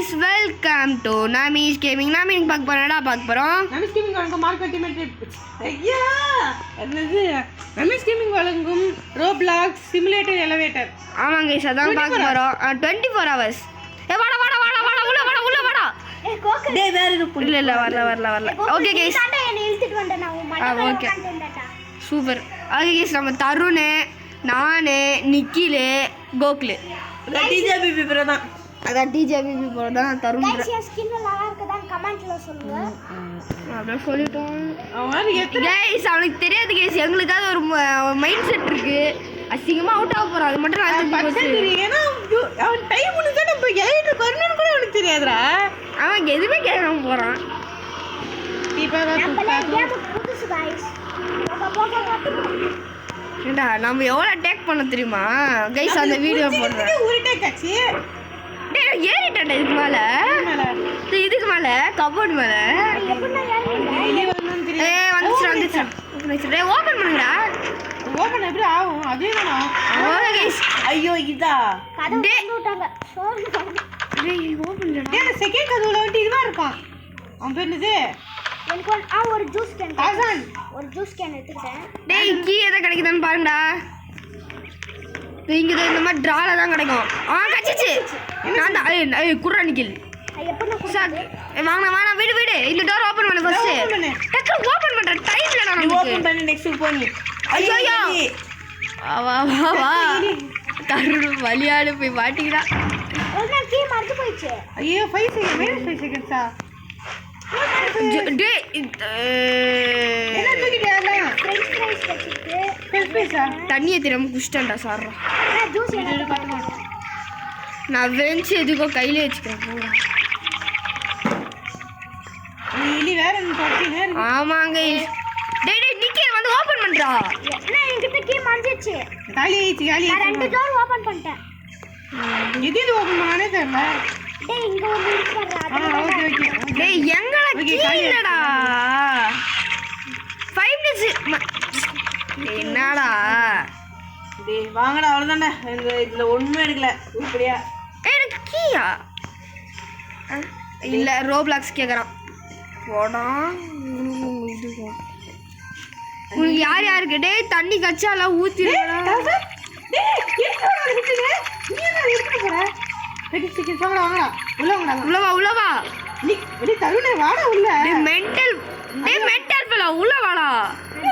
guys, welcome to Nami's Gaming. நாம இன்னைக்கு பார்க்க போறோம் Nami's Gaming வழங்கும் மார்க் அல்டிமேட். ஐயா என்னது Nami's Gaming வழங்கும் Roblox Simulator Elevator. ஆமாங்க guys, அதான் பார்க்க போறோம் 24 hours. ஏ வாடா உள்ள வாடா. ஏ கோக்க டேய் வேற இருக்கு. இல்ல வரல. Okay guys. என்ன இழுத்துட்டு வந்தா நான் மண்ட ஓகே. சூப்பர். ஓகே guys, நம்ம தருண், நானே, Nikhil, Gokul. DJ BB bro தான். அதான் டிஜே பிபி ப்ரோ தான் தருண். गाइस स्किन நல்லா இருக்குதா கமெண்ட்ல சொல்லுங்க. அப்படியே சொல்லிட்டோம். அவன் எத்தனை गाइस அவனுக்கு தெரியாது गाइस, எங்களுக்காக ஒரு மைண்ட் செட் இருக்கு. அசிங்கமா அவுட் ஆக போறான். அது மட்டும் நான் தெரியும். ஏன்னா அவன் டைம் முடிஞ்சா நம்ம எலிட் வரணும்னு கூட அவனுக்கு தெரியாதுடா. அவன் எதுவுமே கேட்காம போறான். இப்போ நம்மளே கேம் புதுசு गाइस. ஏண்டா நம்ம எவ்வளவு அட்டாக் பண்ண தெரியுமா गाइस, அந்த வீடியோ போடுறேன். உருட்டே காட்சி டேய் ஏறிட்டடா இதுக்கு மேல கபோர்ட் மேல. எப்படினா ஏறிங்க வெளிய வரணும்னு தெரியும். ஏய் வந்துச்சு. டேய் ஓபன் பண்ணுங்கடா. ஓபன் எப்படி ஆகும்? அதேதானா? Okay guys. ஐயோ இதா கதவு திறந்து விட்டாங்க. சோறு டேய் ஓபன் பண்ணடா. ஏன் செகண்ட் கதவுல வந்து இதுவா இருப்பான். அவன் பேர் என்னது? எனக்கு ஒரு ஜூஸ் கேன் ஆசான். ஒரு ஜூஸ் கேன் எடுத்துட்டேன். டேய் கீ எதை கிடைக்குதான்னு பாருங்கடா. இங்க இந்த மாதிரி டிரால தான் கிடைக்கும். கச்சிச்சு. நான் தான் ஏய் குர்ரா நிக்கில். எப்படினா சாக் வாங்க வீடு இந்த டோர் ஓபன் பண்ணு ஃபர்ஸ்ட். ஓபன் பண்ணு. டக்கு ஓபன் பண்ற டைம்ல நான் நீ ஓபன் பண்ணி நெக்ஸ்ட் போ நீ. ஐயோ வா தருண் வலியாடு போய் மாட்டிக்கிறா. ஒரு நாள் கீ மறந்து போயிடுச்சு. ஐயோ 5 செகண்ட் மைனஸ் 5 செகண்ட்ஸா? டேய் என்ன தூக்கிட்டேல? ஃப்ரெஞ்ச் ஃப்ரைஸ் வச்சிட்டு ஸ்பேஸா? தண்ணியை திறம குஷ்டண்டா சார். நான் ஜூஸ் எடுத்து நான் வெஞ்சி எதுக்கோ கையில வச்சுக்கிறேன். போங்க. நீ இலி வேற என்ன தூக்கினே இருக்கு. ஆமாங்க. டேய் நிக்கே வந்து ஓபன் பண்றா. நான் என்கிட்ட கீ மறந்துச்சு. காலி நான் ரெண்டு டோர் ஓபன் பண்ணிட்டேன். எது ஓபன் பண்ணானே தெரியல. டேய் இங்க ஒரு இருக்கு பாரு. ஓகே டேய் எங்கடா கீ இல்லடா. 5 minutes என்னடா? டேய் வாங்கடா அவ்வளவுதானே. இதுல ஒண்ணுமே எடுக்கல உருப்படியா. எனக்கு கீயா இல்ல ரோப்ளாக்ஸ் கேக்குறான். போடா உனக்கு யாருக்கு? டேய் தண்ணி கச்சாலாம் ஊத்திடுடா. டேய் என்னடா விட்டுனே? நீ என்ன விட்டு போற? ரெடி செகண்ட் வாங்கடா. உள்ள வா. நீ வெளிய தருணே வாடா உள்ள. டேய் மெண்டல் ஃபெலோ உள்ள வாடா.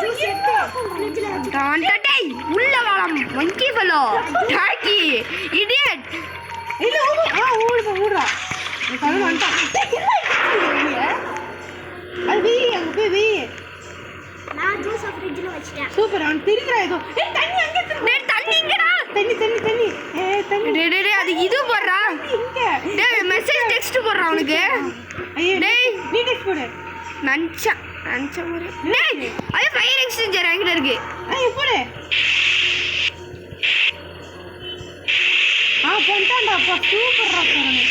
ஜூஸ் எடுத்து ஃப்ரிட்ஜ்ல வச்சு டேய் உள்ள வாடா மங்கி ஃபெலோ. Talkie idiot. இல்ல ஓடுடா. நீ தருண் வந்துட்டான். அது அங்க போய் வே. நான் ஜூஸ் ஃப்ரிட்ஜ்ல வச்சிட்டேன். சூப்பர் அவன் திரிக்குறா ஏதோ. ஏய் தண்ணி அங்க இருக்கு. டேய் தண்ணி இங்கடா. தண்ணி. ஏய் தண்ணி. டேய் அது இது போடுறா. இங்க. டேய் மெசேஜ் டெக்ஸ்ட் போடுறா அவனுக்கு. ஐயோ டேய் நீ டெக்ஸ்ட் போடு. நஞ்சா முறை. டேய் அது ஃபயர் எக்ஸ்சேஞ்சர் என்கிட்ட இருக்கு. ஐய் போடு. போண்டாடா அப்பா சூப்பரா போறே.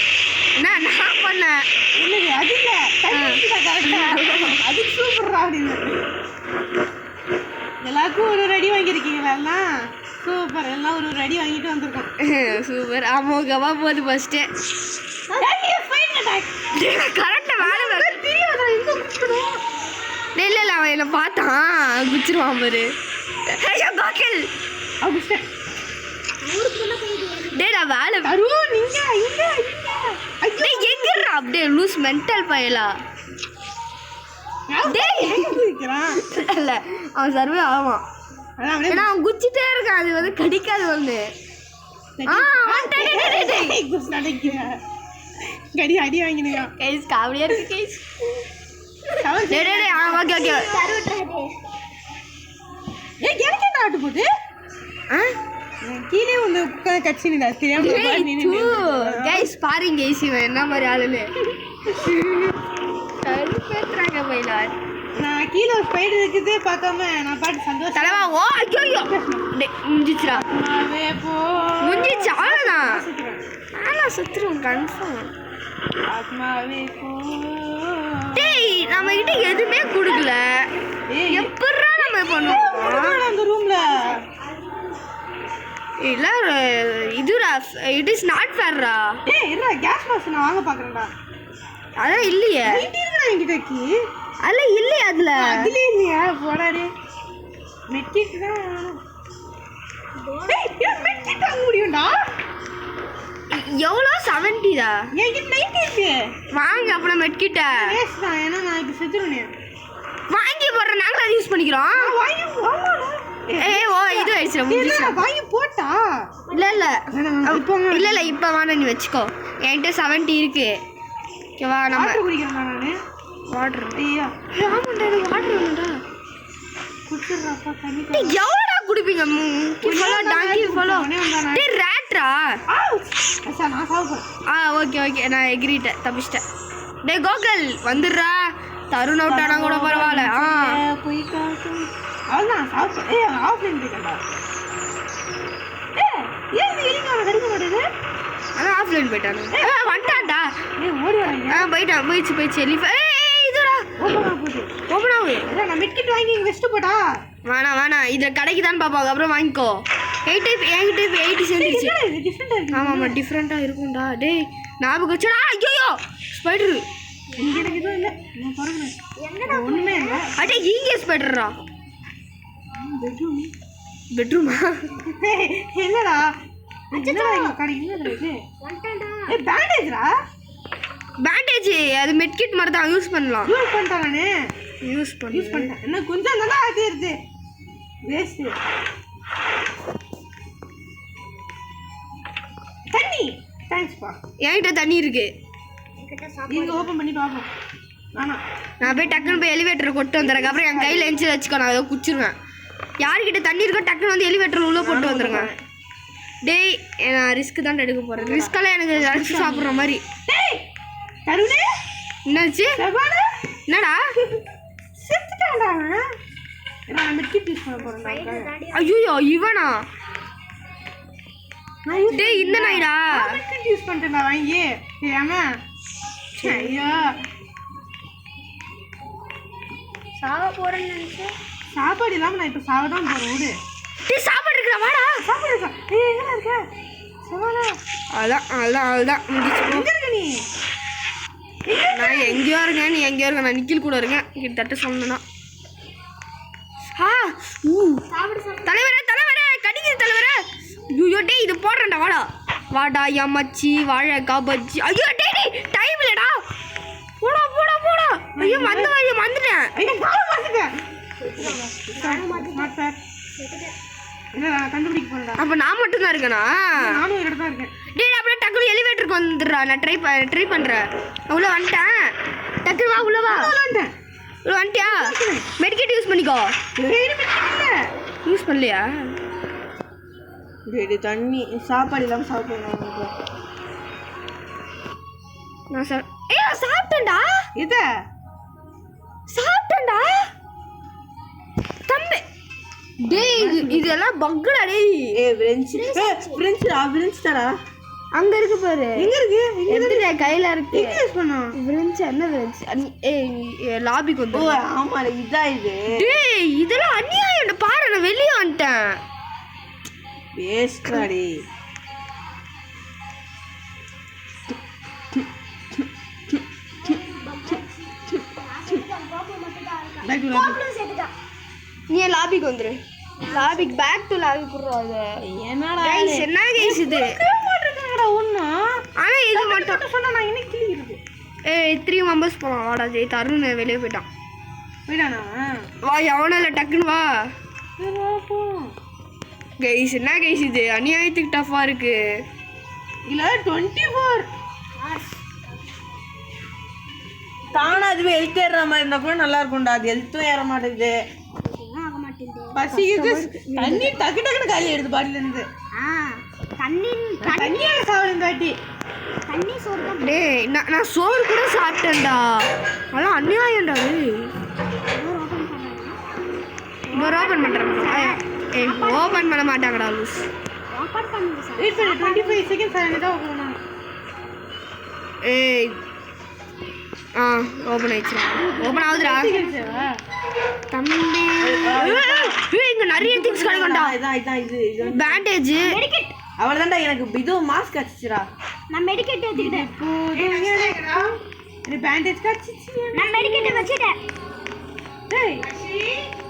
நான் பண்ணேன். இல்லங்க அது இல்ல. தண்ணி கரெக்ட்டா. அது சூப்பரா அப்படிங்க. எல்லாருக்கும் ஒரு ரெடி வாங்கிருக்கீங்களா எல்லாம்? சூப்பர் எல்லாம் ஒரு ரெடி வாங்கிட்டு வந்திருக்கோம். சூப்பர் அமோகமா போகுது ஃபர்ஸ்ட். கரெக்டா வேலை இல்ல அவன் என்ன பார்த்தான் குச்சிருவான் பாரு. ஐயோ கோகில் டேய் நான் வேலை அருண் இங்க டேய் எங்கடா அப்படியே லூஸ் மென்டல் பயலா. டேய் இருக்கிறான் இல்ல அவன் சர்வே ஆவான். ஏன்னா அவன் குச்சிட்டே இருக்கான். அது வந்து கடிக்காது வந்து. கடி அடி வாங்கினுங்க. கைஸ் காவடியா இருக்கு கைஸ். டேய் ஓகே தருட்றாதே. ஏய் எனக்கு என்ன ஆட்டு போகுது? கீழே வந்து கட்சினா தெரியாம கைஸ் பாருங்க கைஸ் இவன் என்ன மாதிரி ஆளுன்னு. பேசுறாங்க பைலா. நான் கீழே ஒரு ஸ்பைடர் இருக்குது பார்க்காம நான் பாட்டு சந்தோஷம். தலைவா ஓ ஐயோ டேய் முடிஞ்சிச்சுடா. முடிஞ்சிச்சு அவ்வளோதான். நான் சுத்துறேன் கன்ஃபார்ம். ஆத்மாவே போ. டேய் நம்ம கிட்ட எதுவுமே கொடுக்கல. எப்படிடா நம்ம பண்ணுவோம் அந்த ரூம்ல? இல்ல இதுடா இட் இஸ் நாட் ஃபேர்ரா. ஏய் இருடா கேஸ் பாக்ஸ் நான் வாங்க பாக்குறேன்டா. அதான் இல்லையே. இருக்குடா என்கிட்ட கீ. அல்ல இல்லையே அதுல. அதுல இல்லையா போடாடி. மெட்கிட் தான் வேணும். ஏய் இது மெட்கிட் வாங்க முடியும்டா. எவ்வளோ 70 டா. என்கிட்ட 90 இருக்கு. வாங்க அப்புறம் மெட்கிட்ட வேஸ்ட் தான் ஏன்னா நான் இப்போ செத்துருவேனே. வாங்கி போடுற நாங்களும் அதை யூஸ் பண்ணிக்கிறோம். வாங்கி வாங்கடா. ஏய் ஓ இது ஆயிடுச்சு முடிஞ்சிச்சு. வாங்கி போட்டா இல்ல இல்ல இப்போ இல்ல இல்ல இப்போ வேணா நீ வச்சுக்கோ. என்கிட்ட 70 இருக்கு. ஓகேவா நம்ம வாட்டர் குடிக்கிறேன் நானு. வாட்டர். ஐயா ஆமாண்டா வாட்டர் வேணும்டா. குடிச்சிடுறாப்பா தண்ணி. டேய் எவ்வளோடா குடிப்பீங்க? ஃபாலோ டாங்கி ஃபாலோ. டேய் ரேட்ரா. அச்சா நான் சாப்பிடுறேன். ஓகே ஓகே நான் எக்ரிட்டேன் தப்பிச்சிட்டேன். டேய் கோகுல் வந்துடுறா. தருண் அவுட் ஆனா கூட பரவாயில்ல. போய் காட்டு. அவ்வளோதான் சாப்பிடு. ஏய் ஆஃப்லைன் போய்க்கண்டா. ஏய் ஏன் இது எலிங்க அவனை கடிக்க மாட்டேது? அதான் ஆஃப்லைன் போயிட்டானு. வந்துட்டான்டா. ஏய் ஓடி வராங்க. போயிட்டான் போயிடுச்சு எலிஃப. ஏய் இதுடா ஓப்பனா போகுது. ஓப்பன் ஆகுது. ஏய் நான் மெட்கிட் வாங்கி இங்கே வச்சுட்டு போடா. வேணாம் இதில் கடைக்கு தான் பார்ப்பாங்க. அப்புறம் வாங்கிக்கோ. 80 சேர்ந்துருச்சு. இது டிஃப்ரெண்டாக இருக்கு. ஆமாம் டிஃப்ரெண்ட்டாக இருக்கும்டா. டேய் ஞாபகம் வச்சுடா. ஐயோ ஸ்பைடரு. இங்கே எனக்கு எதுவும் இல்லை. நான் பிறகுறேன். எங்கடா ஒன்றுமே இல்லை. அடே இங்கே ஸ்பைடர்ரா. பெட்ரூம். பெட்ரூமா? என்னடா என்னடா இங்கே கடை என்னடா இது? வந்துட்டேன்டா. ஏய் பேண்டேஜ்ரா. பேண்டேஜ் அது மெட்கிட் மாதிரி தான் யூஸ் பண்ணலாம். யூஸ் பண்ணிட்டேன் நானு. யூஸ் பண்ணிட்டேன். என்ன கொஞ்சம் தானே அது இருக்கு. வேஸ்ட். தண்ணி. தேங்க்ஸ்ப்பா. என்கிட்ட தண்ணி இருக்கு. என்கிட்ட சாப்பிடு. நீங்க ஓபன் பண்ணி பாப்போம். வேணாம். நான் போய் டக்குன்னு போய் எலிவேட்டர் கொண்டு வந்துடுறேன். அப்புறம் என் கையில் எஞ்சி வச்சுக்கோ. நான் அதை குச்சிருவேன். யார்கிட்ட தண்ணி இருக்கோ டக்குன்னு வந்து எலிவேட்டர் உள்ள போட்டு வந்துருங்க. டேய் நான் ரிஸ்க் தான் எடுக்க போகிறேன். ரிஸ்கெல்லாம் எனக்கு அடிச்சு சாப்பிட்ற மாதிரி. டேய் தருணே என்னாச்சு? சபானா என்னடா செத்துட்டான்டா அவன். நான் மெட்கிட் யூஸ் பண்ண போறேன். ஐயோ இவனா? டேய் இந்த நாய்டா. மெட்கிட் யூஸ் பண்ணிட்டேன் நான் வாங்கி. ஏமா ஐயோ சாவ போறேன்னு நினைச்சேன். சாப்பாடு இல்லாம நான் இப்போ சாவ தான் போறேன். விடு. டேய் சாப்பாடு இருக்குடா வாடா. சாப்பாடு இருக்கா? ஏய் எங்க இருக்க? சபானா அதான் முடிச்சு. எங்க இருக்க நீ? நான் எங்கேயோ இருக்கேன். நீ எங்கேயோ இருக்க. நான் நிக்கில் கூட இருக்கேன். கிட்டத்தட்ட சொல்லணும்னா சாப்பிடு சாப்பிடு. தலைவரே கடிக்குது தலைவரே. ஐயோ டேய் இது போடுறேன்டா வாடா எம்மச்சி வாழைக்காய் பஜ்ஜி. ஐயோ டேய் டைம் இல்லடா. போடா ஐயோ வந்துட்டேன். ஐயோ நான் வந்துட்டேன். மாட்டேன். என்ன நான் கண்டுபிடிக்க போறேன்டா. அப்போ நான் மட்டும் தான் இருக்கேனா? நானும் ஒரு இடத்துல இருக்கேன். டேய் அப்படியே டக்குனு எலிவேட்டருக்கு வந்துடுறா. நான் ட்ரை பண்ணுறேன். உள்ள வந்துட்டேன். டக்குனு வா உள்ள வா. வந்துட்டேன். உள்ள வந்துட்டியா? மெடிக்கேட் யூஸ் பண்ணிக்கோ. யூஸ் பண்ணலையா? டேய் தண்ணி சாப்பாடு இல்லாம சாப்பிடுறேன். நான் சாப்பிட்டேன்டா. சாப்பிட்டேன்டா தம்பி. டேய் இதெல்லாம் பக்குடா டேய். ஃப்ரெண்ட்ஸ்டா அங்க இருக்கு பாரு. எங்க இருக்கு? எதுல கையில இருக்கு. எங்க யூஸ் பண்ணோம்? ஃப்ரெண்ட்ஸ் என்ன ஃப்ரெண்ட்ஸ்? ஏய் லாபிக்கு வந்து. ஓ ஆமா இதா இது. டேய் இதெல்லாம் அநியாயம் பாரு. நான் வெளிய வந்துட்டேன். வேஸ்டாடி. நீ லாபிக்கு வந்துரு. லாபிக் பேக் டு லாபிக் போறோம். என்னடா गाइस என்ன गाइस இது? மாட்டேங்கடா ஒண்ணு. ஆனா இது மட்டும் சொன்னா நான் என்ன கிளியிருக்கு. ஏய் 3 மெம்பர்ஸ் போலாம் வாடா. ஜெய் தருண் வெளிய போய்ட்டான். போய்டானா? வா எவனால டக்குன்னு வா. போ. गाइस என்ன गाइस இது? அநியாயத்துக்கு டஃபா இருக்கு. இல்ல 24 தானா அதுவே ஹெல்த் ஏற மாதிரி இருந்தா கூட நல்லா இருக்கும்டா. அது ஹெல்த்தும் ஏற மாட்டேங்குது. ஆக மாட்டேங்குது. பசிக்குது. தண்ணி டக்குன்னு காலி எடுத்து பாட்டில இருந்து. தண்ணியால சாவலந்தாட்டி. தண்ணி சோறு தான். டேய் நான் சோறு கூட சாப்பிட்டேன்டா. அதெல்லாம் அநியாயம்டா. இன்னொரு ஓப்பன் பண்ணுறேன். ஏய் ஓப்பன் பண்ண மாட்டாங்கடா லூஸ். ஓப்பன் பண்ணுங்க சார். வெயிட் பண்ணு 25 செகண்ட்ஸ் ஆனதா ஓபன் பண்ணனும். ஏய் ஆ ஓப்பன் ஆயிடுச்சுடா. ஓப்பன் ஆகுதுடா தம்பி. இங்க நிறைய திங்ஸ் கிடைக்கும்டா. இதான் இது பேண்டேஜ். அவ்வளோதான்டா. எனக்கு இது மாஸ்க் அடிச்சிச்சுடா. நான் மெடிக்கெட் எடுத்துக்கிட்டேன். பேண்டேஜ் கடிச்சிச்சு. நான் மெடிக்கெட் வச்சிட்டேன்.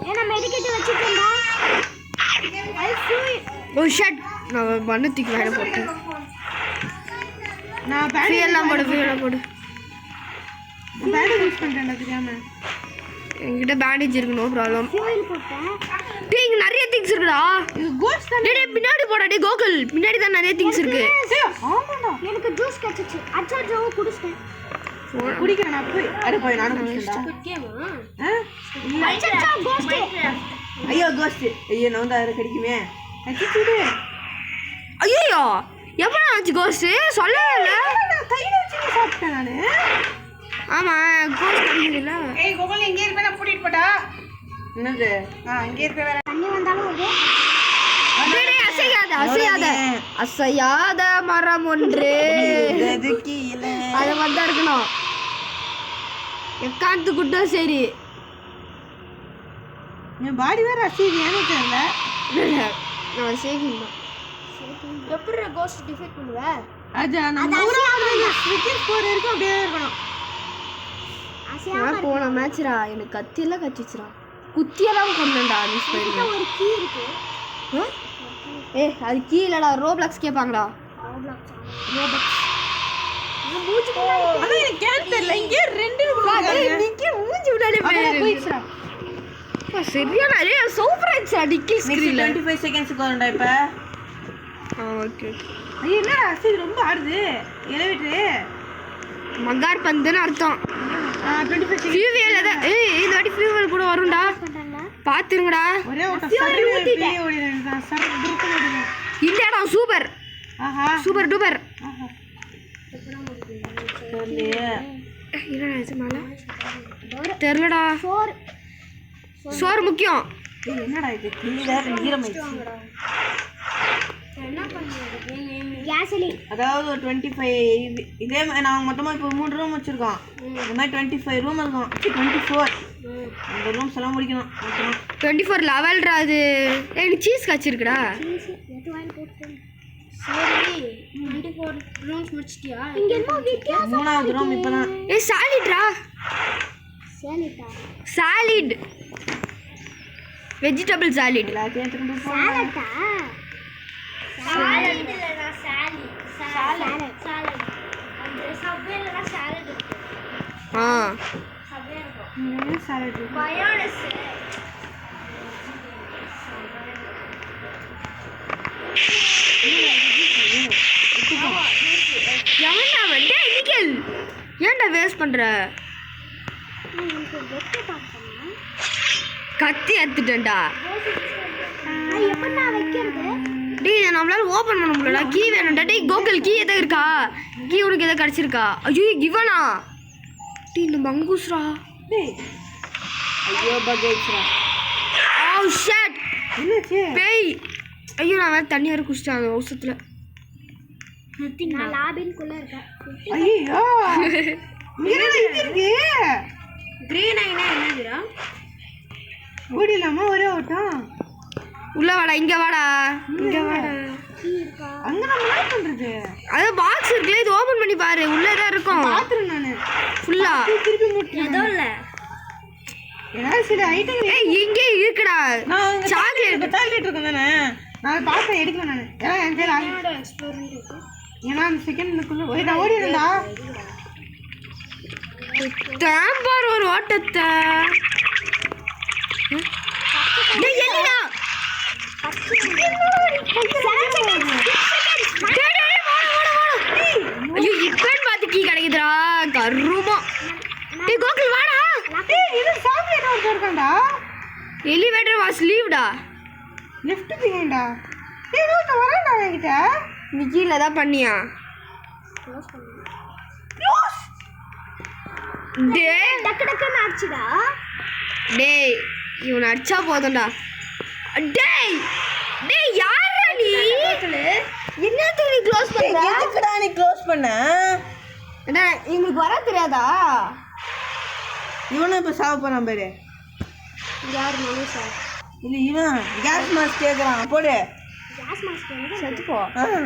ஏன்னா மெடிக்கெட் வச்சிட்டேன்டா. ஓ ஷட். நான் பண்ணத்துக்கு வேலை போட்டேன். நான் ஃபியூல்லாம் போடு. பேண்டேஜ் யூஸ் பண்ணுறேன்டா தெரியாம. என்கிட்ட பேண்டேஜ் இருக்கு, நோ ப்ராப்ளம். ஃபியூல் போட்டேன். டேய் இங்க நிறைய திங்ஸ் இருக்குடா. இது கோஸ்ட் தான். டேய் பின்னாடி போடா. டேய் கோகுல் பின்னாடி தான் நிறைய திங்ஸ் இருக்கு. ஆமாடா. எனக்கு ஜூஸ் கிடைச்சிச்சு. அச்சாஜோ குடிச்சிட்டேன். குடிக்கிறேன் நான் போய். அட போய் நானும் குடிச்சேன்டா. அச்சாஜோ கோஸ்ட். ஐயோ கோஸ்ட். ஐயோ நான் வந்து அதை கடிக்குமே. கடிச்சிடு. ஐயோ எப்படா ஆச்சு கோஸ்ட்? சொல்லவே இல்லை. கையில வச்சு சாப்பிட்டேன் நானு. ஆமா கோஸ்ட் கிடைக்குதுல்ல. ஏய் கோகுல் எங்கே இருப்ப நான் கூட்டிட்டு போடா. என்னது? இங்கே இருக்க வேற. தண்ணி வந்தாலும் ஒரு டேய் அசையாத மரம் ஒன்று. அது வந்தா இருக்கணும். எக்காந்து குட்டா சரி. என் பாடி வேற அசையுது தெரியல. நான் சேவிங் தான். எப்படி கோஸ்ட் டிஃபீட் பண்ணுவ? அது நம்ம ஊரால ஸ்விக்கிங் ஸ்கோர் இருக்கு அப்படியே இருக்கணும். நான் போன மேட்ச்ரா எனக்கு கத்தியெல்லாம் கச்சிச்சுரா. குத்தியெல்லாம் கொண்டா மிஸ் பண்ணி. ஒரு கீ இருக்கு. அது கீ இல்லடா, ரோப்ளாக்ஸ் கேட்பாங்கடா. ரோப்ளாக்ஸ். ஆனா எனக்கு கேன் தெரியல. இங்க ரெண்டு நிக்கி மூஞ்சி விடாலே போயிடுச்சுடா. சரியான அரே சூப்பரா இருந்துச்சு டிக்கி ஸ்கிரீன்ல. 25 செகண்ட்ஸ்க்கு வரண்டா இப்ப. ஓகே. ஐயோ என்ன அசை ரொம்ப ஆடுது. எலிவேட்டர் மகார் பந்துன்னு அர்த்தம். 25 செகண்ட். ஃபியூவல் அத இந்த வாட்டி ஃபியூவல் கூட வரும்டா. பாத்துருங்கடா. ஒரே ஓட்ட சரி ஊத்திட்டே ஓடிறேன்டா. சரி குரூப் ஓடிறேன். இந்த இடம் சூப்பர். ஆஹா சூப்பர் டூப்பர். ஆஹா தெரியல. என்ன ஆச்சு மேல? தெரியலடா. சோறு முக்கியம். என்னடா இது கிளியர் ஈரமாயிடுச்சு. என்ன பண்ணுறது? கேசலின். அதாவது ஒரு 25 இதே மாதிரி நாங்கள் மொத்தமாக இப்போ 3 ரூம் வச்சுருக்கோம். இந்த மாதிரி 25 ரூம் இருக்கும். 24 அந்த ரூம்ஸ் எல்லாம் முடிக்கணும். 24 லெவல்ரா அது. எனக்கு சீஸ் கச்சிருக்குடா. எது வாங்கி போட்டு சரி 24 ரூம்ஸ் முடிச்சிட்டியா? இங்க என்ன வித்தியாசம்? 3வது ரூம் இப்போதான். சாலிட்ரா. சாலிட்டா. சாலிட். Vegetable solid. எல்லாத்தையும் திரும்ப சாலட்டா. சாலட் இல்லடா சாலி. சாலட். அந்த சப்வேல சாலட் இருக்கு. சப்வே இருக்கும். Salad mayonnaise. எவன்டா வந்து நிக்கல்? ஏன்டா வேஸ்ட் பண்ற? கத்தி எடுத்துட்டேன்டா. எப்படா வைக்கிறது? டேய் நம்மளால ஓபன் பண்ண முடியலடா. கீ வேணும்டா. டேய் கோகுல் கீ எதை இருக்கா? கீ உனக்கு எதை கிடைச்சிருக்கா? ஐயோ கிவனா. டேய் இந்த மங்கூஸ்ரா. டேய் ஐயோ பகேட்ரா. ஓ ஷட். என்னாச்சு? பேய். ஐயோ நான் வேற தண்ணி வர குடிச்சிட்டேன் அந்த அவசரத்துல. நான் லாபின்குள்ள இருக்கேன். ஐயோ என்னடா இது இருக்கு? கிரீன் ஐனா என்னதுடா? ஓடிலாமா ஒரே ஓட்டம்? உள்ள வாடா. இங்க வாடா. அங்க நம்ம என்ன பண்றது? அது பாக்ஸ் இருக்குல, இது ஓபன் பண்ணி பாரு. உள்ளே தான் இருக்கும். பாத்துறேன் நானு ஃபுல்லா. திருப்பி முட்டு. ஏதோ இல்ல. ஏதாவது சில ஐட்டம் ஏய் இங்கே இருக்குடா. நான் சாக்லேட் சாக்லேட் இருக்கும் தானே. நான் பார்த்தேன் எடுக்கல நானு. ஏன்னா என் கையில எக்ஸ்ப்ளோரன்ட் இருக்கு. ஏன்னா அந்த செகண்ட்க்குள்ள நான் ஓடிடுறேன்டா. தாம்பார் ஒரு ஓட்டத்தை. டேய் என்னடா? ஐயோ இப்பன்னு பார்த்து கீ கிடைக்குதுடா. கருமா. டேய் கோகுல் வாடா. டேய் இது சாக்லேட் ஒரு இருக்கான்டா. எலிவேட்டர் வாஸ் லீவ்டா. லெஃப்ட் பிஹைண்டா. டேய் ரோட் வரடா என்கிட்ட. நீ கீழ தான் பண்ணியா? டேய் டக்கு டக்குன்னு ஆச்சுடா. டேய் இவனை அடிச்சா போதும்டா. டேய் டேய் யாரா நீ? என்னத்துக்கு நீ க்ளோஸ் பண்ற? எதுக்குடா நீ க்ளோஸ் பண்ண? என்ன உங்களுக்கு வர தெரியாதா? இவனும் இப்போ சாவ போகிறான் பேரு. யார் மனுஷா? இல்லை இவன் கேஸ் மாஸ்க் கேட்குறான் போடு. கேஸ் மாஸ்க் வந்து செத்துப்போ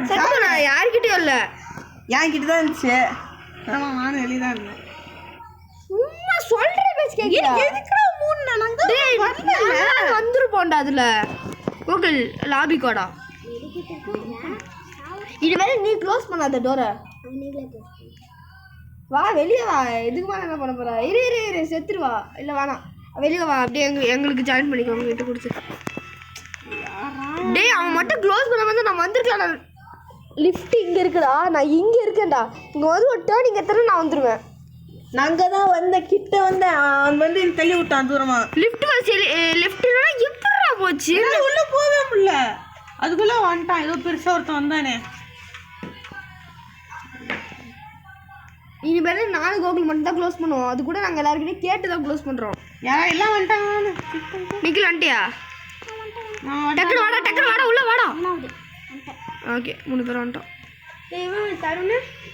செத்துப்போ. நான் யார்கிட்டயும் இல்லை, என் கிட்ட தான் இருந்துச்சு. ஆமாம் நானும் வெளியே தான் இருந்தேன். சும்மா சொல்ற பேச்சு கேட்கிற. எதுக்குடா வந்துருப்போண்டா அதுல கூகுள் லாபி கோடா. இனிமேல் நீ க்ளோஸ் பண்ணாத டோரை. வா வெளியே வா. எதுக்கு மேலே என்ன பண்ண போற? இரு இரு இரு செத்துருவா. இல்லை வேணாம் வெளியே வா. அப்படியே எங்களுக்கு ஜாயின் பண்ணிக்கோ உங்க கிட்ட கொடுத்து. டேய் அவன் மட்டும் க்ளோஸ் பண்ண வந்து நான் வந்திருக்கலாம். லிஃப்ட் இங்கே இருக்குடா, நான் இங்கே இருக்கேன்டா. இங்கே வந்து ஒரு டேர்ன் இங்கே எத்தனை நான் வந்துடுவேன். நாங்கள் தான் வந்த கிட்ட வந்தேன். அவன் வந்து தள்ளி விட்டான் தூரமா. லிஃப்ட் லெஃப்ட்னா எப்படா போச்சு? உள்ளே போகவே முடியல. அதுக்குள்ளே வந்துட்டான். ஏதோ பெருசாக ஒருத்தன் வந்தானே. இனிமேல் 4 கோகுல் மட்டும் தான் க்ளோஸ் பண்ணுவோம். அது கூட நாங்கள் எல்லாருக்கிட்டையும் கேட்டு தான் க்ளோஸ் பண்ணுறோம். யாரா எல்லாம் வந்துட்டாங்க. நிக்கில் வந்துட்டியா? டக்குனு வாடா டக்குனு வாடா உள்ள வாடா. ஓகே 3 பேர் வந்துட்டோம்.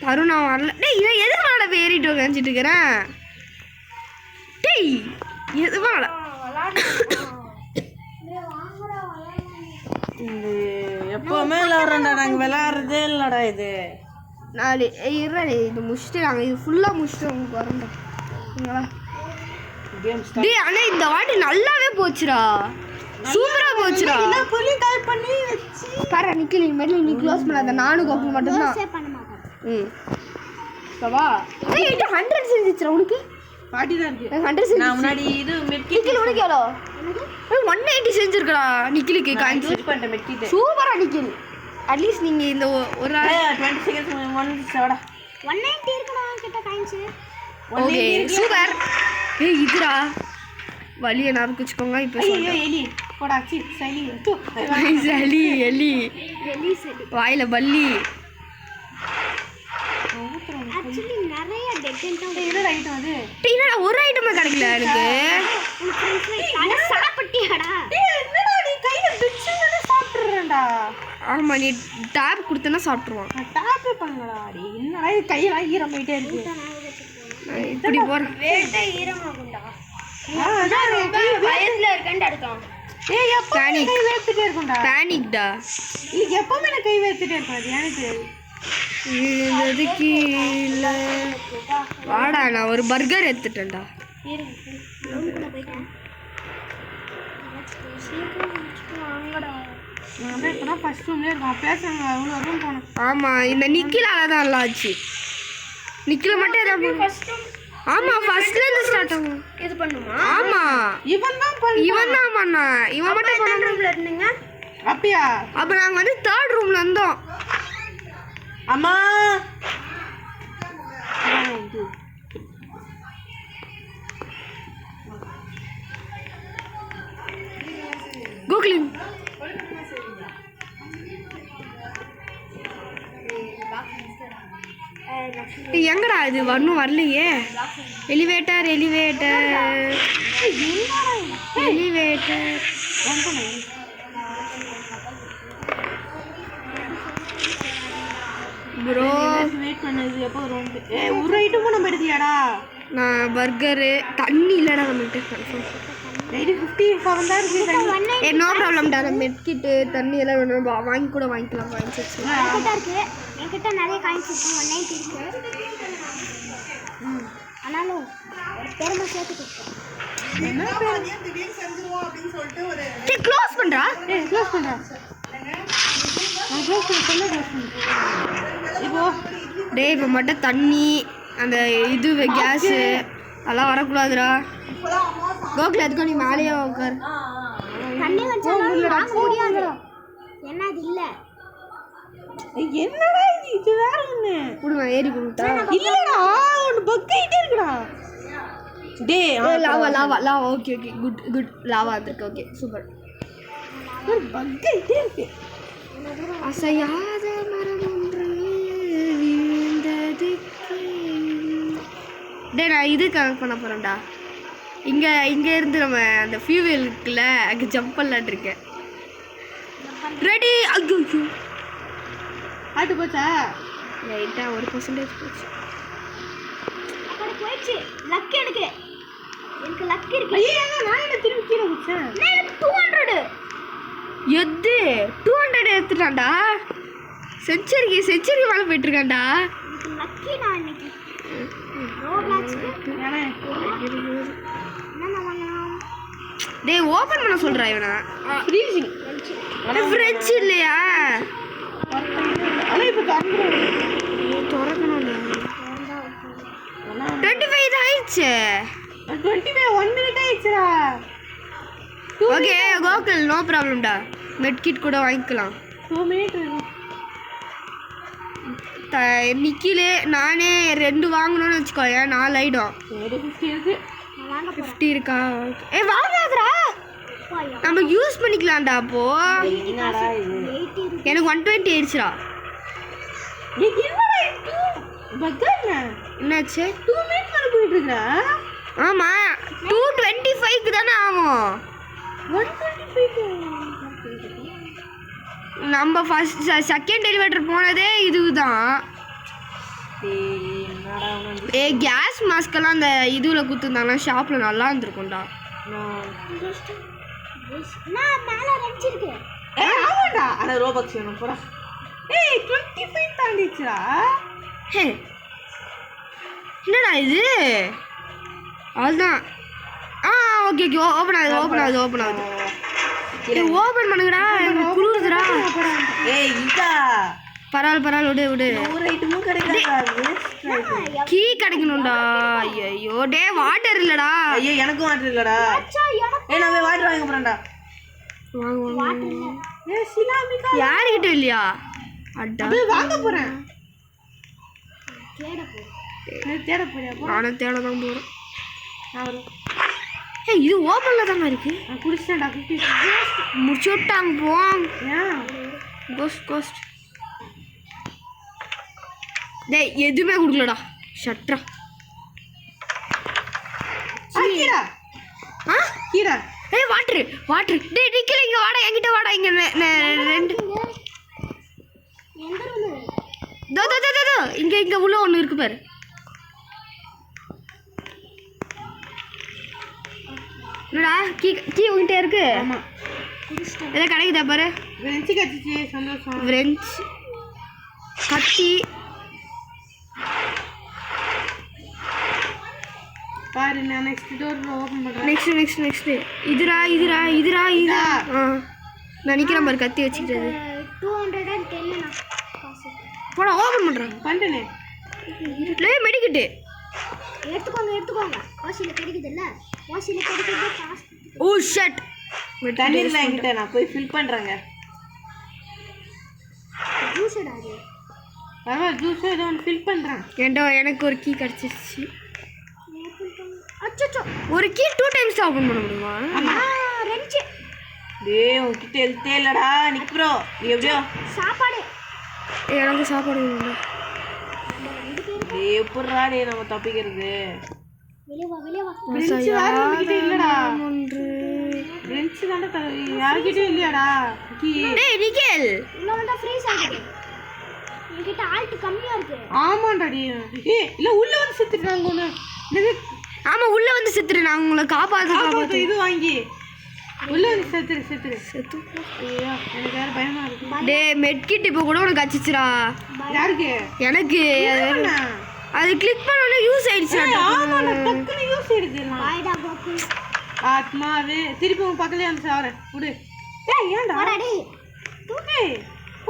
தருண் அவன் வரல. டேய் இவன் எது மேலே போய் ஏறிட்டு நினச்சிட்டு இருக்கிறேன். டேய் எது மேலே எப்போவுமே விளாட்றோம்டா. நாங்கள் விளாட்றதே இல்லைடா. இது 4 இருடா. இது முடிச்சுட்டு நாங்கள் இது ஃபுல்லாக முடிச்சுட்டு உங்களுக்கு வரோம்டா. ஓகேங்களா? டேய் ஆனால் இந்த வாட்டி நல்லாவே போச்சுடா. சூப்பராக போச்சுடா. பாரு நிக்கில் இனிமேல் நீ க்ளோஸ் பண்ணாத. 4 கோகுல் மட்டும்தான். ம் வா. 100 செஞ்சிச்சுடா உனக்கு. 40 தான் இருக்கு. 100 செஞ்சு நான் முன்னாடி இது நிக்கில் உனக்கு எவ்வளோ? 180 செஞ்சிருக்கடா நிக்கிலுக்கு. யூஸ் பண்ணிட்டேன் மெட்கிட்டு. சூப்பரா நிக்கில். அட்லீஸ்ட் நீங்கள் இந்த ஒரு 20 செகண்ட்ஸ் 190 இருக்குடா கிட்ட காயின்ஸ். Okay super. ஏய் இதுடா வலியை நறுக்கு வச்சுக்கோங்க. இப்போ ஐயோ எலி போடா. சளி சளி எலி வாயில பல்லி. ஆக்சுவலி நிறைய டெட் என்னடா ஐட்டம் அது? என்னடா ஒரு ஐட்டமே கிடைக்கல எனக்கு. அட சாப்பிட்டியாடா? என்னடா நீ கையில பிச்சுன்னு சாப்பிட்றேன்டா. ஆமா நீ டேப் கொடுத்தனா சாப்பிட்ருவான். நான் டாப்பே பண்ணலடா. அடி என்னடா இது கையெல்லாம் ஈரம் போயிட்டே இருக்கு. இப்படி போகிறேன். வேட்டை ஈரமாகும்டா. பயத்துல இருக்கேன்டா இருக்கான். ஏய் எப்போ கை வேர்த்துட்டே இருக்கும்டா. பேனிக்டா. இல்ல எப்பவுமே நான் கை வேர்த்துட்டே இருக்கேன். அது எனக்கு இதுக்கு இல்லை. வாடா நான் ஒரு பர்கர் எடுத்துட்டேன்டா. நான் இப்போ தான் ஃபர்ஸ்ட் ரூம்லேயே இருக்கோம். பேசுகிறாங்க அவ்வளோ ரூம் போனேன். ஆமாம் இந்த நிக்கிலால தான் நல்லா ஆச்சு. நிக்கில மட்டும் எதாவது. ஆமாம் ஃபர்ஸ்ட்லேருந்து ஸ்டார்ட் ஆகும். இது பண்ணுமா? ஆமாம் இவன் தான் இவன் தான் பண்ணான். இவன் மட்டும் பண்ண ரூம்ல இருந்தீங்க அப்படியா? அப்போ நாங்கள் வந்து 3rd ரூமில் இருந்தோம். அம்மா கூகுளிங் எங்கடா இது இன்னும் வரலையே. Elevator elevator elevator. Bro wait பண்ணது எப்போ வரும்? ஏய் ஒரு ஐட்டமும் நம்ம எடுக்கலையாடா. நான் பர்கரு தண்ணி இல்லைடா நம்மகிட்ட கன்ஃபார்ம். 57 தான் இருக்கு. நோ ப்ராப்ளம்டா. நம்ம மெட்கிட்டு தண்ணி எல்லாம் வேணும் வாங்கி கூட வாங்கிக்கலாம். காயின்ஸ் இருக்கு. என்கிட்ட நிறைய காயின்ஸ் இருக்கு. 190 இருக்கு. ஆனாலும் ஒரு பேரமா சேர்த்து கொடுத்தேன். க்ளோஸ் பண்ணுறா. ஏய் க்ளோஸ் பண்ணுறா. நான் க்ளோஸ் பண்ண இப்போ டேய் இப்போ மட்டும் தண்ணி அந்த இது கேஸு அதெல்லாம் வரக்கூடாதுடா. கோகுல் அதுக்கும் நீ மேலேயே உட்கார். தண்ணி வச்சாலும் வாங்க முடியாது. என்ன அது இல்லை. என்னடா இது வேற ஒன்று கொடுங்க ஏறி கொடுத்தா. இல்லடா ஒன்று பக் ஆகிட்டே இருக்குடா. டேய் lava lava lava. Okay okay good good lava வந்துருக்கு. Okay super. ஒரு பக் ஆகிட்டே இருக்கு. அசையாத மரம் ஒன்று விழுந்தது. டே நான் இது கனெக்ட் பண்ண போகிறேன்டா. இங்கே இருந்து நம்ம அந்த ஃபியூவல் இருக்குல்ல அங்கே ஜம்ப் பண்ணலான் இருக்கேன். ரெடி. ஐயோ ஆட்டு போச்சா? லைட்டாக 1% போச்சு. போயிடுச்சு. லக் எனக்கு. லக் இருக்கு ஐயா நான் என்ன திரும்பி கீழே குச்சேன் 200 எது 200 எடுத்துட்டான்டா. செஞ்சுரி மேலே போயிட்டு இருக்கான்டா. லக்கி நான் இன்னைக்கு ரோப்ளாக்ஸ்க்கு ஏன்னா என்ன வாங்கலாம் டேய் ஓபன் பண்ண சொல்றா இவனா. ஃப்ரீசிங் ஃப்ரெஞ்ச் இல்லையா? ஆனால் இப்போ திறக்கணும்டா. 25 தான் ஆயிடுச்சு. 1 மினிட் ஆயிடுச்சுடா. ஓகே கோகுல் நோ ப்ராப்ளம்டா. மெட்கிட் கூட வாங்கிக்கலாம். 2 மினிட் நிக்கிலே நானே 2 வாங்கணும்னு வச்சுக்கோ. ஏன் 4 ஆயிடும். சரி 50 இருக்கு. நான் வாங்க 50 இருக்கா? வாங்காதடா. நம்ம யூஸ் பண்ணிக்கலாம்டா அப்போ. என்னடா இது 80 இருக்கு எனக்கு 120 ஆயிடுச்சுடா. என்னடா இது பக்கா என்னாச்சு? 2 மினிட் மேல போயிட்டு இருக்கா. ஆமா 225க்கு தானே ஆகும். 125 நம்ம ஃபர்ஸ்ட் செகண்ட் எலிவேட்டர் போனதே இதுதான். என்னடா கேஸ் மாஸ்கெல்லாம் அந்த இதுல குத்துருந்தாங்கன்னா ஷாப்பில் நல்லா இருந்திருக்கும்டா. நான் மேல ரெஞ்ச் இருக்கு ஆமாடா. அட ரோபக்ஸ் வேணும் போடா. 25 தாண்டிச்சுடா. ஹே என்னடா இது? அதுதான். ஓகே ஓப்பன் ஆகுது. ஓப்பன் ஓப்பன் பண்ணுங்கடா. எனக்கு குளிருதுடா. இதா பரவாயில்ல விடு. ஒரு ஐட்டமும் கிடைக்காது. கீ கிடைக்கணும்டா. ஐயோ டே வாட்டர் இல்லடா. ஐயோ எனக்கும் வாட்டர் இல்லடா. நான் போய் வாட்டர் வாங்க போறேன்டா. வாங்க சிலாமிகா யாருக்கிட்ட இல்லையா? அட்டா வாங்க போறேன். கேட போ தேட போறியா? நானும் தேட தான் போகிறேன். நான் இது ஓப்பனில் தானே இருக்கு. குடிச்சேன்டா. முடிச்சு விட்டாங்க போவாங்க. ஏன் கோஸ்ட் டேய் எதுவுமே கொடுக்கலடா. ஷட்ரா கீரா கீரா ஏய் வாட்டர் டேய் நிக்கல இங்க வாடா. என்கிட்ட வாடா. இங்க 2 எந்த ரூம் தோ இங்க உள்ள ஒன்று இருக்கு பாரு. என்னடா கீ உங்ககிட்ட இருக்கு? ஆமா எதை கிடைக்குதா பாரு. வெஞ்சி கட்டிச்சு சந்தோஷம். ஃப்ரெஞ்ச் கத்தி பாரு நான் நெக்ஸ்ட் டோர் ஓபன் பண்றேன். நெக்ஸ்ட் இதுரா நான் நிக்கிறேன் பாரு கத்தி வச்சுக்கிட்டது. 210 காசு போடா ஓபன் பண்றேன். பண்ணிட்டேனே. மெடிக்கிட்டு எடுத்துக்கோங்க வாசில கிடைக்குதுல்ல. வாசில கிடைக்குது காசு. ஓ ஷட் தண்ணி இல்ல என்கிட்ட. நான் போய் ஃபில் பண்றேங்க. ஜூஸ்டாது பரவாயில்ல ஜூஸ் ஏதோ ஒன்று ஃபில் பண்றேன். ஏண்டா எனக்கு ஒரு கீ கிடைச்சிருச்சு. அச்சச்சோ ஒரு கீ 2 டைம்ஸ் ஓபன் பண்ண முடியுமா? ரெஞ்ச் டேய் உன்கிட்ட எழுத்தே இல்லடா. நிக்ரோ நீ எப்படியோ சாப்பாடு எனக்கு சாப்பாடு வேணும்டா. டேய் எப்படிடா டேய் நம்ம தப்பிக்கிறது? வெளிய வா பிரெஞ்ச் யார்கிட்ட இல்லடா. ஒன்று பிரெஞ்ச் தான்டா யார்கிட்ட இல்லையாடா. டேய் நிக்கல் இன்னொரு ஃப்ரீஸ் ஆகுது. என்கிட்ட ஆல்ட் கம்மியா இருக்கு. ஆமாண்டா டேய். இல்ல உள்ள வந்து செத்துட்டாங்க ஒண்ணு. ஆமா உள்ள வந்து செத்துரு. நான் உங்களை காப்பாத்து. இது வாங்கி உள்ள வந்து செத்து. ஐயோ எனக்கு வேற பயமா இருக்கு. டேய் மெட்கிட் இப்போ கூட உனக்கு அடிச்சிச்சுடா. யாருக்கு? எனக்கு அது கிளிக் பண்ணோனே யூஸ் ஆயிடுச்சுடா. ஆமாடா டக்குனு யூஸ் எடுக்கலாம். பாய்டா கோகு ஆத்மாவே திருப்பி உன் பக்கத்துல வந்து சாவறேன். விடு. ஏய் ஏன்டா? வாடா டேய். ஏய்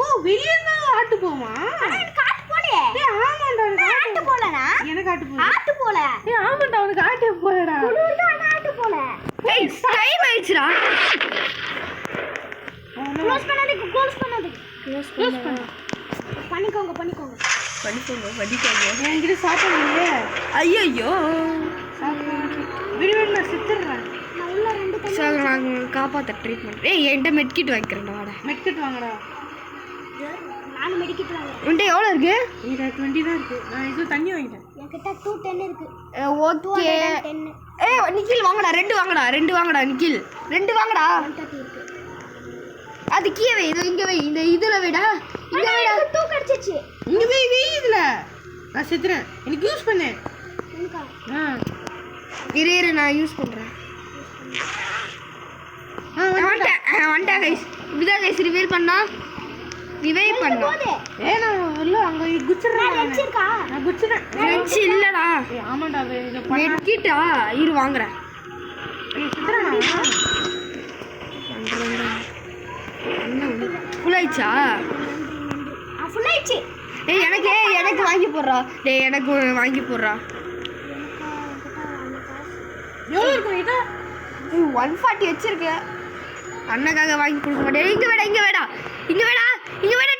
ஓ வெளிய தான் ஆட்டு போமா? எனக்கு ஆட்டு போலே. ஏய் ஆமாடா நான் ஆட்டு போலனா? எனக்கு ஆட்டு போல. ஆட்டு போல. ஏய் ஆமாடா உனக்கு ஆட்டு போலடா. குளுர்தா ஆட்டு போல. ஏய் டைம் ஆயிடுச்சுடா. க்ளோஸ் பண்ணாதீங்க. பண்ணிக்கோங்க. என்கிட்ட சாப்பாடு இல்லையே. ஐயோ விடு நான் செத்துறேன். நான் உள்ள 2 தண்ணி சார் நான் காப்பாற்ற ட்ரீட்மெண்ட். ஏய் என்கிட்ட மெட்கிட் வாங்கிக்கிறேன்டா. வாடா மெட்கட் வாங்கடா. நானும் மெடிக்கெட் வாங்குறேன். உன்கிட்ட எவ்வளோ இருக்கு? இது 20 தான் இருக்கு. நான் இது தண்ணி வாங்கிட்டேன். என்கிட்ட 210 இருக்கு. ஓகே 210 ஏய் நிக்கில் வாங்கடா. 2 வாங்கடா நிக்கில். 2 வாங்கடா. 130 இருக்கு. அது கீழே வை. இது இங்க வை. இந்த இதுல வைடா. இங்க வைடா. 2 கிடைச்சிச்சு. இங்க போய் இதுல நான் செத்துறேன். எனக்கு யூஸ் பண்ணு. எனக்கா இரு நான் யூஸ் பண்றேன். வந்துட்டேன் கைஸ். இப்படிதான் கைஸ் ரிவீல் பண்ணா நான் இல்ல அங்க குச்சிடுறேன் வச்சிருக்கா நான் குச்சிடுறேன் ஃப்ரெண்ட்ஸ் இல்லடா ஆமாண்டா இதை வெட்டிட்டா இரு வாங்குறேன். ஃபுல் ஆயிடுச்சா? ஃபுல் ஆயிடுச்சு. டேய் எனக்கு வாங்கி போடுறா. டேய் எனக்கு வாங்கி போடுறா. எவ்வளோ இருக்கும் இது? 140 வச்சிருக்க. அண்ணனுக்காக வாங்கி கொடுக்க மாட்டேன். இங்க வேடா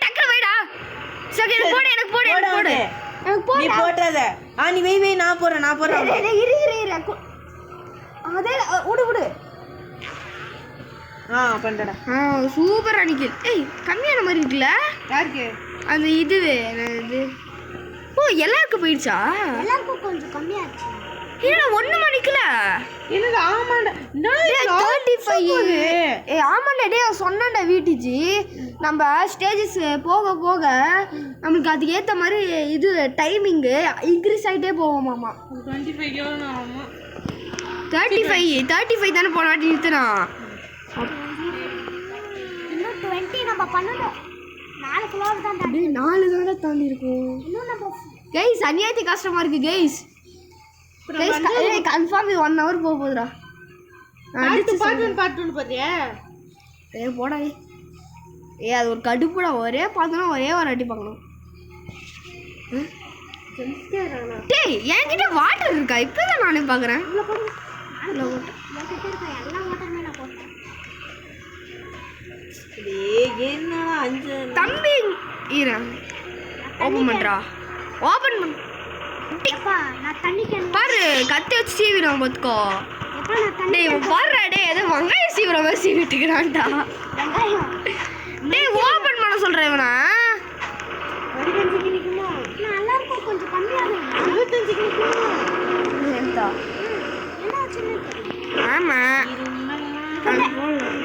டக்குனு வேடா. சரி எனக்கு போடு எனக்கு போடு. நீ போடுறத நீ வை நான் போறேன் இரு அதே விடு. பண்றடா. சூப்பர் அன்னைக்கு. ஏய் கம்மியான மாதிரி இருக்குல்ல? யாருக்கு? அந்த இதுவே இது. ஓ எல்லாருக்கும் போயிடுச்சா? எல்லாருக்கும் கொஞ்சம் கம்மியாச்சு. ஏன்னா ஒண்ணு மணிக்கல. என்னது? ஆமாண்டா 35. ஆமாண்டா டேய் சொன்னேன்டா வீட்டுச்சு. நம்ம ஸ்டேஜஸ் போக போக நமக்கு அதுக்கு ஏற்ற மாதிரி இது டைமிங்கு இன்க்ரீஸ் ஆகிட்டே போவோமாம்மா. 25 எவ்வளோ ஆகுமா? 35 தானே போன வாட்டி நிறுத்தினா. இன்னும் 20 நம்ம பண்ணணும். 4 கிலோமீட்டர் தான் தாண்டி. 4 தானே தாண்டி இருக்கும். இன்னும் நம்ம கைஸ் அநியாயத்தி கஷ்டமா இருக்கு கைஸ். கன்ஃபார்ம் இது 1 hour போகுதுடா. பாட்டு பார்த்தியா? போடா அது ஒரு கடுப்புடா. ஒரே பார்த்தோன்னா ஒரே ஒரு அடி பார்க்கணும். டேய் என்கிட்ட வாட்டர் இருக்கா? இப்போதான் நானே பார்க்குறேன். தம்பி ஓபன் பண்றா. ஓபன் பண்ண பாரு கத்தி வச்சு சீவிடும் பார்த்துக்கோ. டேய் பாருடா டேய் ஏதோ வெங்காயம் சீவிர மாதிரி சீவிட்டுக்கிறான்டா. டேய் ஓபன் பண்ண சொல்கிறேன் இவனா. கொஞ்சம் கம்மியாகும். ஆமா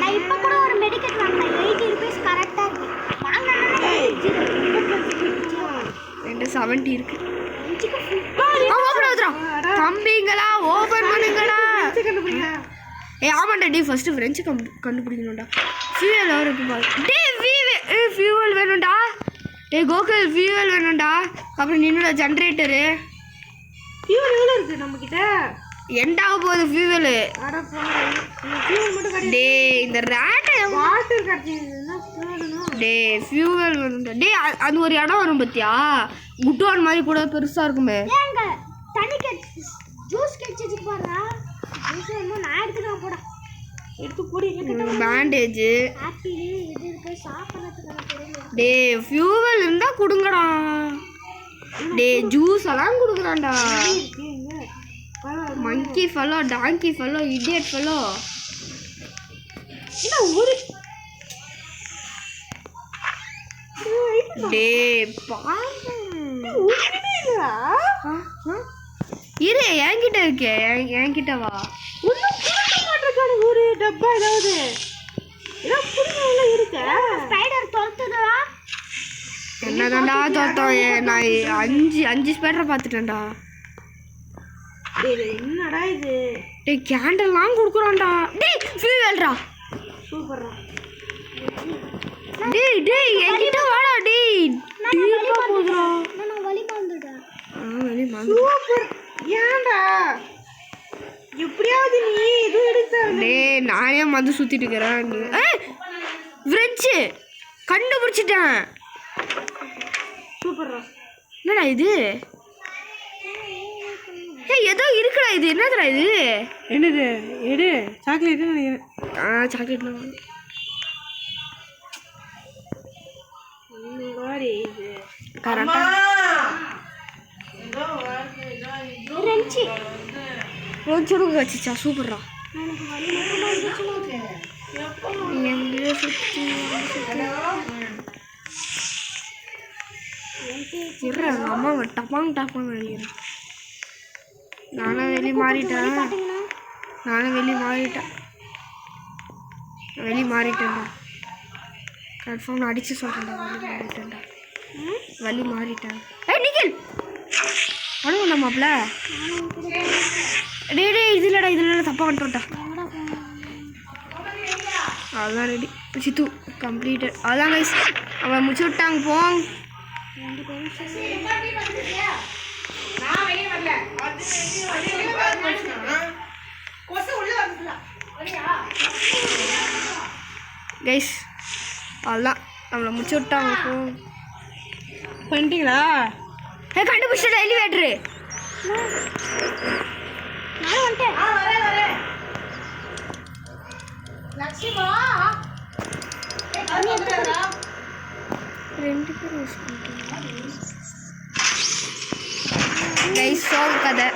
நான் இப்போ கூட ஒரு மெடிக்கெட் வாங்கினேன். 80 rupees கரெக்டாக இருக்கு. வாங்கினா 70 இருக்கு. தம்பிங்களா ஓபன் பண்ணுங்கடா. ஆமாண்டா டேய் ஃபர்ஸ்ட் ஃப்ரெஞ்சு கண்டுபிடிக்கணும்டா. ஃபியூவல் எவ்வளோ இருக்கு பாரு. டேய் ஃபியூவல் வேணும்டா. டேய் கோகுல் ஃபியூவல் வேணும்டா. அப்புறம் நின்னோட ஜென்ரேட்டரு ஃபியூவல் எவ்வளோ இருக்குது நம்மக்கிட்ட? எண்டாக போகுது ஃபியூவல். டேய் இந்த ரேட்டை வாட்டர் கிடச்சிதுன்னா டேய் ஃபியூவல் வேணும்டா. டேய் அது ஒரு இடம் வரும் பார்த்தியா? குட்டோன் மாதிரி கூட பெருசாக இருக்குமே. ஏங்க தண்ணி ஜூஸ் கிடச்சி பாருடா. ஜூஸ் வேணுமோ நான் எடுத்துக்கலாம் போட. எடுத்து கூடி பேண்டேஜ் ஆப்பிள் இது இருக்கு சாப்பிட்றதுக்கு. டேய் ஃபியூவல் இருந்தால் கொடுங்கடா. டேய் ஜூஸ் எல்லாம் கொடுக்குறான்டா. மங்கி ஃபெல்லோ டாங்கி ஃபெல்லோ இடியட் ஃபெல்லோ. டேய் இரு என்கிட்ட இருக்கே. என்கிட்ட வா. ஒரு டப்பா ஏதாவது இருக்கு. ஸ்பைடர் தொடுத்துடா. என்னதான்டா தோத்தோம். நான் 5 ஸ்பைடரை பார்த்துட்டேன்டா. என்னடா இது? டேய் கேண்டல்லாம் கொடுக்குறான்டா. டேய் ஃபியூவல்டா. சூப்பர்ரா. டேய் என்கிட்ட வாடா டேய். டீப்பா போகுதுடா. நான் வலி மாந்துட்டேன். வலி மாந்து. சூப்பர். ஏன்டா எப்படியாவது நீ இது எடுத்த? டேய் நானே மந்து சுத்திட்டு இருக்கறேன். ஃப்ரெஞ்சு கண்டுபிடிச்சிட்டேன். சூப்பர்ரா. என்னடா இது? ஏய் ஏதோ இருக்குடா. இது என்னதுடா இது? என்னது? எடு சாக்லேட் நினைக்கிறேன். சாக்லேட் இது கரெக்டா ரெஞ்சி ரோஜோடு வச்சிச்சா. சூப்பர்ரா. எனக்கு வலி மட்டும் எங்கே சுற்றி அம்மா டப்பாங்க நினைக்கிறேன். நானும் வெளி மாறிட்டேன்டா. கன்ஃபார்ம் நான் அடிச்சு சொல்கிறேன்டா. வலி மாறிட்டேன். நிக்கில் அனுப்ப மாப்பிள்ள. டேய் இதுலடா தப்பா வந்துட்டோம்டா. அதான் ரெடி சித்து கம்ப்ளீட்டட் அதான் கைஸ் அவன் முடிச்சு விட்டாங்க போங்க 2 பேரும் கைஸ் அதான் நம்மளை முடிச்சு விட்டாங்க போங்க பண்ணிட்டீங்களா? கண்டுபிடிச்சிட்ட எலிவேட்ரு நான் வந்துட்டேன். ரெண்டு பேரும் யூஸ் கைஸ் சோக கதை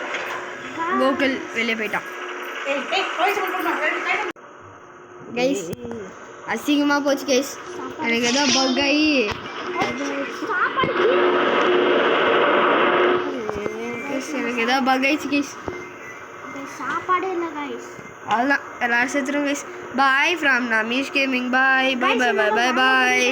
கோகுல் வெளியே போயிட்டான் கைஸ் அசிங்கமாக போச்சு கைஸ் எனக்கு ஏதோ பக் ஆகி சாப்பாடு எனக்கு ஏதோ பக் ஆயிடுச்சு கைஸ் சாப்பாடு இல்லை கைஸ். அவ்வளோதான் எல்லாரும் சேர்த்துரும் guys bye from Namish gaming bye bye bye bye bye bye